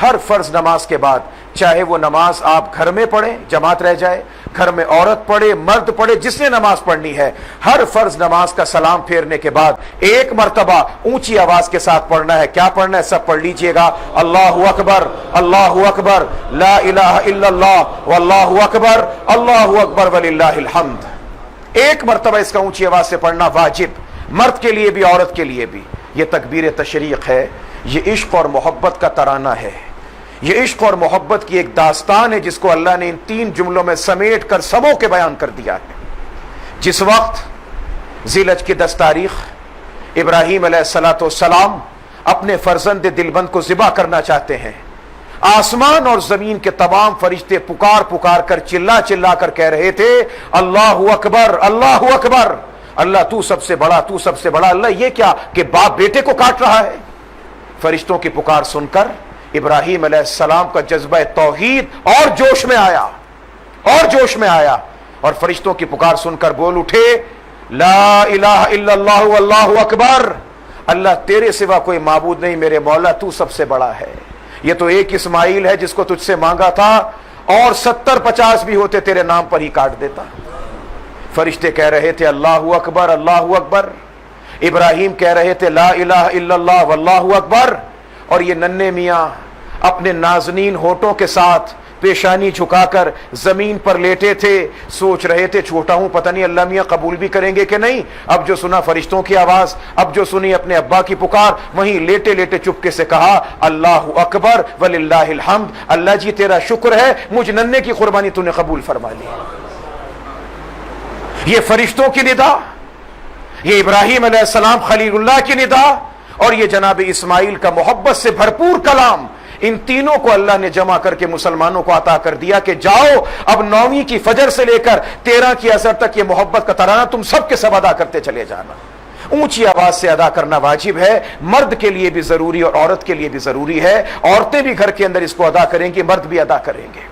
ہر فرض نماز کے بعد، چاہے وہ نماز آپ گھر میں پڑھیں، جماعت رہ جائے، گھر میں عورت پڑھے، مرد پڑھے، جس نے نماز پڑھنی ہے، ہر فرض نماز کا سلام پھیرنے کے بعد ایک مرتبہ اونچی آواز کے ساتھ پڑھنا ہے۔ کیا پڑھنا ہے؟ سب پڑھ لیجئے گا، اللہ اکبر، اللہ اکبر، لا الہ الا اللہ، واللہ اکبر، اللہ اکبر وللہ الحمد۔ ایک مرتبہ اس کا اونچی آواز سے پڑھنا واجب، مرد کے لیے بھی عورت کے لیے بھی۔ یہ تکبیر تشریق ہے، یہ عشق اور محبت کا ترانہ ہے، یہ عشق اور محبت کی ایک داستان ہے جس کو اللہ نے ان 3 جملوں میں سمیٹ کر سمو کے بیان کر دیا ہے۔ جس وقت ذی الحجہ کی 10 تاریخ ابراہیم علیہ السلام اپنے فرزند دلبند کو ذبح کرنا چاہتے ہیں، آسمان اور زمین کے تمام فرشتے پکار پکار کر، چلا چلا کر کہہ رہے تھے، اللہ اکبر، اللہ اکبر، اللہ تو سب سے بڑا، تو سب سے بڑا۔ اللہ یہ کیا کہ باپ بیٹے کو کاٹ رہا ہے؟ فرشتوں کی پکار سن کر ابراہیم علیہ السلام کا جذبہ توحید اور جوش میں آیا، اور جوش میں آیا، اور فرشتوں کی پکار سن کر بول اٹھے، لا الہ الا اللہ واللہ اکبر، اللہ تیرے سوا کوئی معبود نہیں میرے مولا، تو سب سے بڑا ہے۔ یہ تو ایک اسماعیل ہے جس کو تجھ سے مانگا تھا، اور 70-50 بھی ہوتے تیرے نام پر ہی کاٹ دیتا۔ فرشتے کہہ رہے تھے اللہ اکبر، اللہ اکبر، ابراہیم کہہ رہے تھے لا الہ الا اللہ واللہ اکبر، اور یہ ننھے میاں اپنے نازنین ہونٹوں کے ساتھ پیشانی جھکا کر زمین پر لیٹے تھے، سوچ رہے تھے چھوٹا ہوں، پتہ نہیں اللہ میاں قبول بھی کریں گے کہ نہیں۔ اب جو سنا فرشتوں کی آواز، اب جو سنی اپنے ابا کی پکار، وہیں لیٹے لیٹے چپکے سے کہا اللہ اکبر وللہ الحمد، اللہ جی تیرا شکر ہے، مجھ ننھے کی قربانی تو نے قبول فرما لی۔ یہ فرشتوں کی ندا، یہ ابراہیم علیہ السلام خلیل اللہ کی ندا، اور یہ جناب اسماعیل کا محبت سے بھرپور کلام، ان تینوں کو اللہ نے جمع کر کے مسلمانوں کو عطا کر دیا کہ جاؤ اب 9ویں کی فجر سے لے کر 13 کی عصر تک یہ محبت کا ترانہ تم سب کے سب ادا کرتے چلے جانا۔ اونچی آواز سے ادا کرنا واجب ہے، مرد کے لیے بھی ضروری اور عورت کے لیے بھی ضروری ہے۔ عورتیں بھی گھر کے اندر اس کو ادا کریں گی، مرد بھی ادا کریں گے۔